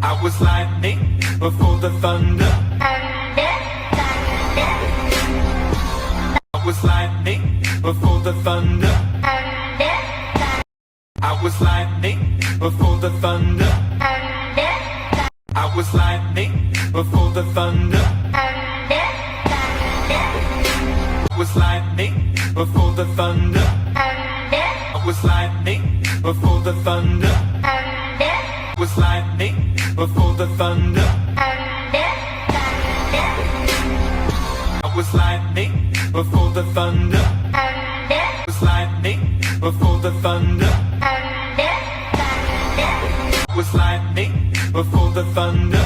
I was lightning before the thunder. I was lightning before the thunder. I was lightning before the thunder. I was lightning before the thunder. I was lightning before the thunder. I was lightning before the thunder. I was lightning before the thunder. I was lightning before the thunder. I was lightning before the thunder. I was lightning before the thunder.